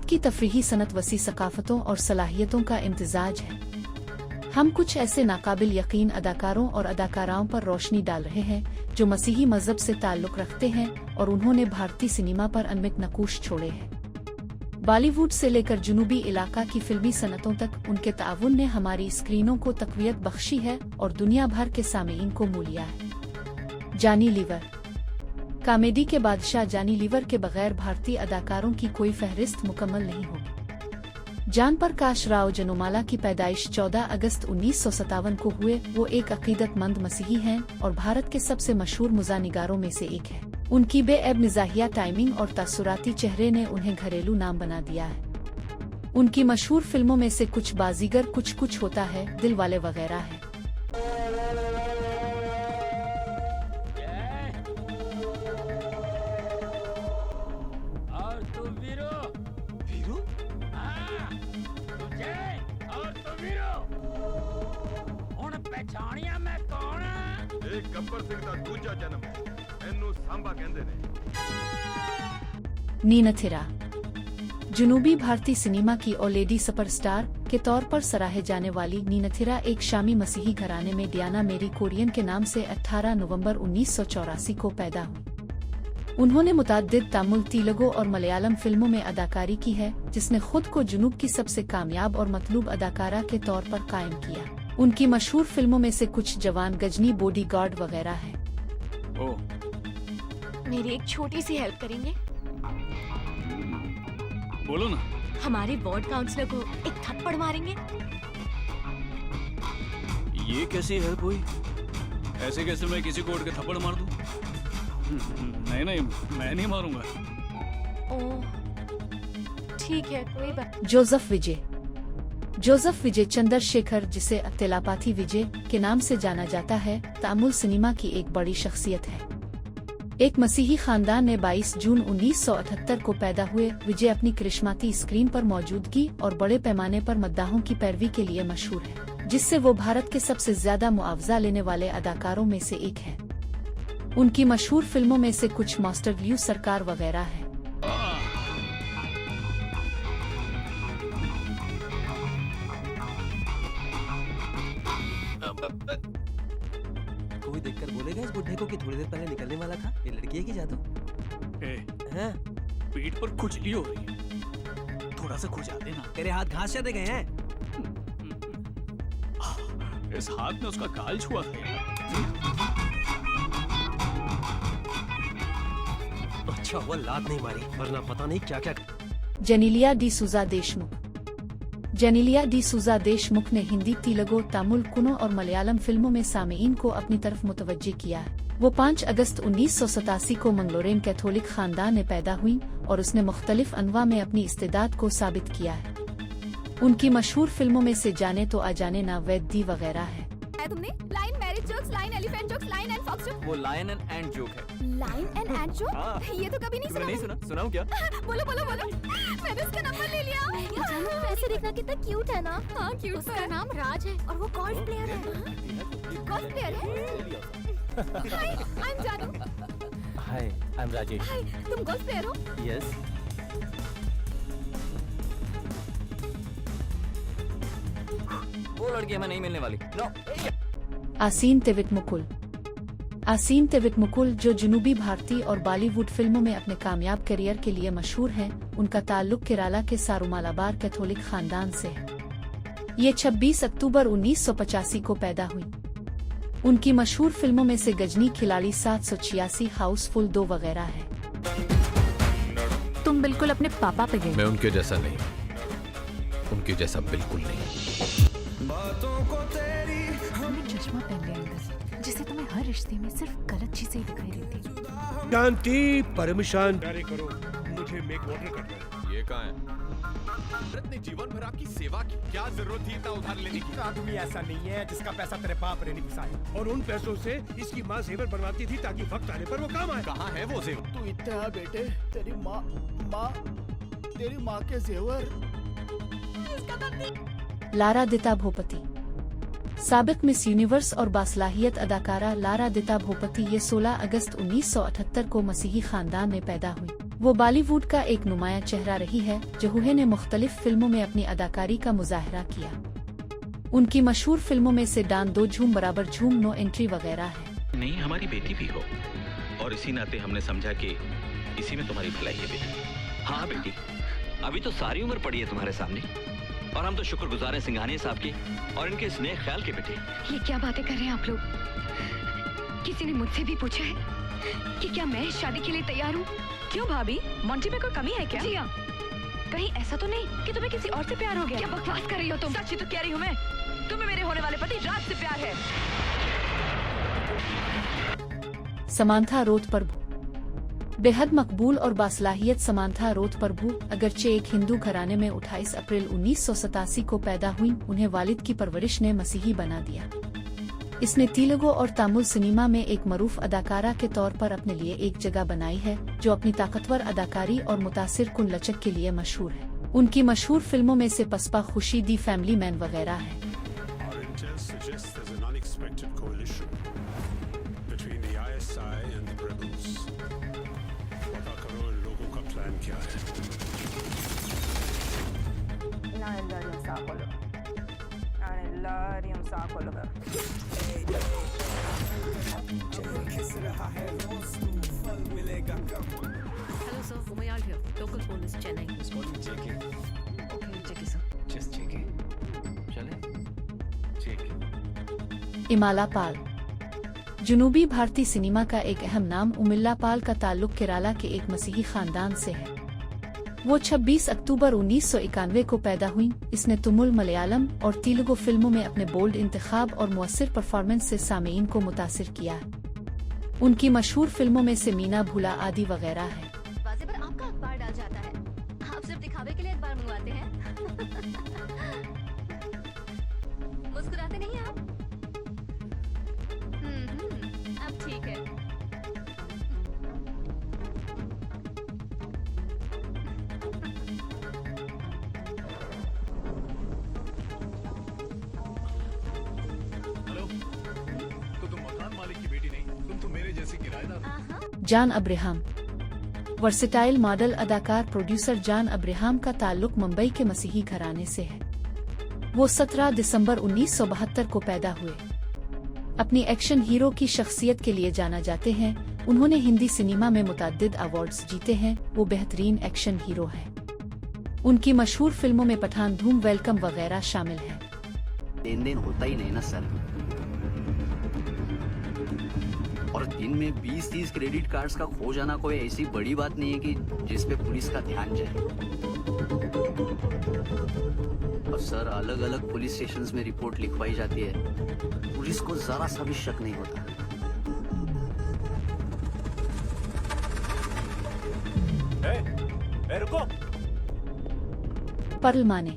की तफरीही सनत वसी सकाफतों और सलाहियतों का इम्तिजाज है। हम कुछ ऐसे नाकाबिल यकीन अदाकारों और अदाकाराओं पर रोशनी डाल रहे हैं जो मसीही मजहब से ताल्लुक़ रखते हैं और उन्होंने भारतीय सिनेमा पर अनमित नकूश छोड़े हैं। बॉलीवुड से लेकर जुनूबी इलाका की फिल्मी सनतों तक उनके ताउन ने हमारी स्क्रीनों को तक़वियत बख्शी है और दुनिया भर के सामीईन को मूलिया है। Johnny liver. कॉमेडी के बादशाह जॉनी लीवर के बगैर भारतीय अदाकारों की कोई फहरिस्त मुकम्मल नहीं होगी। जान प्रकाश राव जनोमाला की पैदाइश 14 अगस्त 1957 को हुए। वो एक अकीदतमंद मसीही हैं और भारत के सबसे मशहूर मुज़ानिगारों में से एक है। उनकी बेअब मिज़ाहिया टाइमिंग और तासुराती चेहरे ने उन्हें घरेलू नाम बना दिया है। उनकी मशहूर फिल्मों में से कुछ बाजीगर, कुछ कुछ होता है, दिलवाले वगैरह है। गब्बर सिंह दा दूजा जन्म है, इन्नू सांबा कहंदे ने। नीनथिरा। जनूबी भारतीय सिनेमा की ओलेडी सुपरस्टार के तौर पर सराहे जाने वाली नीनथिरा एक शामी मसीही घराने में डियाना मेरी कोरियन के नाम से 18 नवंबर 1984 को पैदा हुई। उन्होंने मुताद्दिद तमिल, तेलुगु और मलयालम फिल्मों में अदाकारी की है, जिसने खुद को जुनूब की सबसे कामयाब और मतलूब अदाकारा के तौर पर कायम किया। उनकी मशहूर फिल्मों में से कुछ जवान, गजनी, बॉडीगार्ड वगैरह है। मेरी एक छोटी सी हेल्प करेंगे? बोलो ना। हमारे वार्ड काउंसलर को एक थप्पड़ मारेंगे? ये कैसी हेल्प हुई? ऐसे कैसे मैं किसी को उठ के थप्पड़ मार दूं? नहीं नहीं, मैं नहीं मारूंगा। ओह ठीक है, कोई बात। जोसेफ विजय। जोसेफ विजय चंद्रशेखर, जिसे तेलापाथी विजय के नाम से जाना जाता है, तमिल सिनेमा की एक बड़ी शख्सियत है। एक मसीही खानदान में 22 जून 1978 को पैदा हुए विजय अपनी करिश्माती स्क्रीन पर मौजूदगी और बड़े पैमाने पर मद्दाहों की पैरवी के लिए मशहूर है, जिससे वो भारत के सबसे ज्यादा मुआवजा लेने वाले अदाकारों में से एक है। उनकी मशहूर फिल्मों में से कुछ मास्टर ग्लू, सरकार वगैरह है। कोई देखकर बोलेगा इस बुड्ढे को कि थोड़ी देर पहले निकलने वाला था? ये लड़की है कि जादू? हाँ? पीठ पर खुजली हो रही है, थोड़ा सा खुजा देना। तेरे हाथ घास चढ़े गए हैं? इस हाथ ने उसका गाल छुआ था। अच्छा वो लात नहीं मारी, वरना पता नहीं क्या क्या। जेनेलिया डी सूजा देशमुख। जेनेलिया डी सूजा देशमुख ने हिंदी, तेलुगु, तमिल, कुनो और मलयालम फिल्मों में सामीईन को अपनी तरफ मुतवज्जे किया है। वो 5 अगस्त 1987 को मंगलोरेन कैथोलिक खानदान में पैदा हुई और उसने मुख्तलिफ अनवा में अपनी इस्तेदाद को साबित किया है। उनकी मशहूर फिल्मों में से जाने तो आ जाने ना, वैद्य वगैरह है। तुमने lion marriage jokes, lion elephant jokes, lion and fox joke. वो लायन एंड एंट जोक है। Lion and ant joke? हाँ। ये तो कभी नहीं सुना। नहीं सुना? सुनाऊं क्या? बोलो बोलो बोलो। मैंने उसका नंबर ले लिया। जानू वैसे देखना कितना क्यूट है ना? हाँ क्यूट। उसका नाम राज है और वो गोल्फ प्लेयर है। गोल्फ प्लेयर है? हाय, आई एम जानू। हाय, आई एम राजेश। हाय, तुम गोल्फ प्लेयर हो? यस। वो लड़की हमें नहीं मिलने वाली। नो। आसीन तेविटमुकुल। आसीन तेविटमुकुल, जो जनूबी भारतीय और बॉलीवुड फिल्मों में अपने कामयाब करियर के लिए मशहूर हैं, उनका ताल्लुक केरला के सारूमालाबार कैथोलिक खानदान से है। ये 26 अक्टूबर 1985 को पैदा हुई। उनकी मशहूर फिल्मों में से गजनी, खिलाड़ी 786, हाउसफुल 2 वगैरह है। तुम बिल्कुल अपने पापा पे गए। मैं उनके जैसा नहीं, उनके जैसा बिल्कुल नहीं। तुमने चश्मा पहन लिया अंदर, जिससे तुम्हें हर रिश्ते में सिर्फ गलत चीजें दिखाई देती। शांति, परमिशन जारी करो, मुझे मेक ऑर्डर करना है। ये कहाँ है? भारत ने जीवन भर आपकी सेवा की, क्या जरूरत थी इतना उधार लेने की? आदमी ऐसा नहीं है जिसका पैसा तेरे बाप ने नहीं घुसाया, और उन पैसों से इसकी माँ जेवर बनवाती थी ताकि वक्त आने पर वो काम आए। कहाँ है वो जेवर? तू इतना है बेटे, तेरी माँ के जेवर। लारा दिता भोपति। साबिक मिस यूनिवर्स और बासलाहियत अदाकारा लारा दिता भोपति ये 16 अगस्त 1978 को मसीही खानदान में पैदा हुई। वो बॉलीवुड का एक नुमाया चेहरा रही है। जहूहे ने मुख्तलिफ फिल्मों में अपनी अदाकारी का मुजाहरा किया। उनकी मशहूर फिल्मों में से डान दो झूम बराबर झूम, नो एंट्री वगैरह है। नहीं, हमारी बेटी भी हो और इसी नाते हमने समझा कि इसी में तुम्हारी भलाई है बेटी। हाँ बेटी, अभी तो सारी उम्र पड़ी है तुम्हारे सामने और हम तो शुक्रगुजार हैं सिंघानिया साहब की और इनके इस नेक ख्याल के बेटे। ये क्या बातें कर रहे हैं आप लोग? किसी ने मुझसे भी पूछा है कि क्या मैं इस शादी के लिए तैयार हूँ? क्यों भाभी, मोंटी में कोई कमी है क्या? जी हाँ। कहीं ऐसा तो नहीं कि तुम्हें किसी और से प्यार हो गया? क्या बकवास कर रही हो तुम? सच ही तो कह रही हूँ मैं। तुम्हें मेरे होने वाले पति राज से प्यार है। समांथा रोथ प्रभु। बेहद मकबूल और बासलाहियत समांथा रोथ प्रभु अगरचे एक हिंदू घराने में 28 अप्रैल 1987 को पैदा हुई, उन्हें वालिद की परवरिश ने मसीही बना दिया। इसने तेलुगु और तमिल सिनेमा में एक मरूफ अदाकारा के तौर पर अपने लिए एक जगह बनाई है, जो अपनी ताकतवर अदाकारी और मुतासिर कुन लचक के लिए मशहूर है। उनकी मशहूर फिल्मों में से पसपा खुशी, दी फैमिली मैन वगैरह है। Hello sir, Umayal here. Local police, Chennai. It's calling JK. Okay, JK sir. Just JK. चले? JK. इमाला पाल। जनूबी भारतीय सिनेमा का एक अहम नाम उमिल्ला पाल का ताल्लुक केरला के एक मसीही खानदान से है। वो 26 अक्टूबर 1991 को पैदा हुई। इसने तमिल, मलयालम और तेलुगु फिल्मों में अपने बोल्ड इंतखाब और मुअस्सिर परफॉर्मेंस से सामीन को मुतासिर किया। उनकी मशहूर फिल्मों में से मीना भूला आदि वगैरह है। दरवाजे पर आपका अखबार डाल जाता है। आप सिर्फ दिखावे के लिए अखबार मंगवाते हैं। मुस्कुराते नहीं आप? अब ठीक है। हेलो, तो तुम मकान मालिक की बेटी नहीं, तुम तो मेरे जैसी किराएदार। जान अब्राहम। वर्सेटाइल मॉडल, अदाकार, प्रोड्यूसर जान अब्राहम का ताल्लुक मुंबई के मसीही घराने से है। वो 17 दिसंबर 1972 को पैदा हुए। अपनी एक्शन हीरो की शख्सियत के लिए जाना जाते हैं। उन्होंने हिंदी सिनेमा में मुतअद्दिद अवार्ड्स जीते हैं। वो बेहतरीन एक्शन हीरो है। उनकी मशहूर फिल्मों में पठान, धूम, वेलकम वगैरह शामिल है। लेन देन होता ही नहीं ना सर, और दिन में 20-30 क्रेडिट कार्ड्स का खो जाना कोई ऐसी बड़ी बात नहीं है कि जिस पे पुलिस का ध्यान जाए। और सर, अलग अलग पुलिस स्टेशंस में रिपोर्ट लिखवाई जाती है, पुलिस को जरा सा भी शक नहीं होता। रुको। पर्ल माने।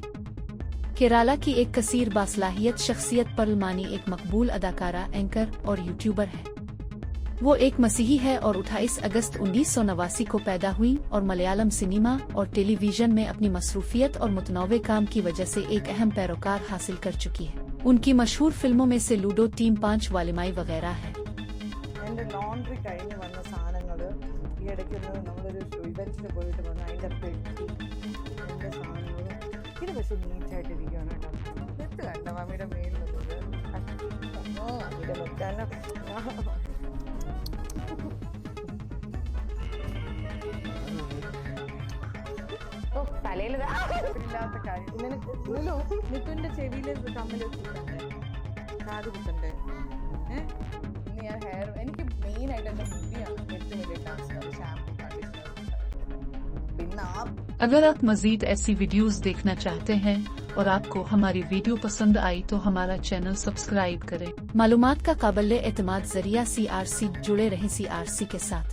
केरला की एक कसीर बासलाहियत शख्सियत पर्ल मानी एक मकबूल अदाकारा, एंकर और यूट्यूबर है। वो एक मसीही है और 28 अगस्त 1989 को पैदा हुई और मलयालम सिनेमा और टेलीविजन में अपनी मसरूफियत और मुतनव्वे काम की वजह से एक अहम पैरोकार हासिल कर चुकी है। उनकी मशहूर फिल्मों में से लूडो, टीम 5, वालिमाई वगैरह है। ഇല്ലാത്ത കാര്യം മിഥുന്റെ ചെവിയില് കമ്മല് കുത്തണ്ടേ, കാത് കുത്തണ്ടേ? ഇന്ന് ഞാൻ ഹെയർ, എനിക്ക് മെയിൻ ആയിട്ട് എന്റെ മുടിയാണ് ഏറ്റവും വലിയ ടാസ്ക്, അത് ഷാമ്പൂ, കണ്ടീഷണർ। പിന്നെ अगर आप मजीद ऐसी वीडियोस देखना चाहते हैं और आपको हमारी वीडियो पसंद आई तो हमारा चैनल सब्सक्राइब करें। मालूमात का काबिल एतमाद जरिया CRC, जुड़े रहें CRC के साथ।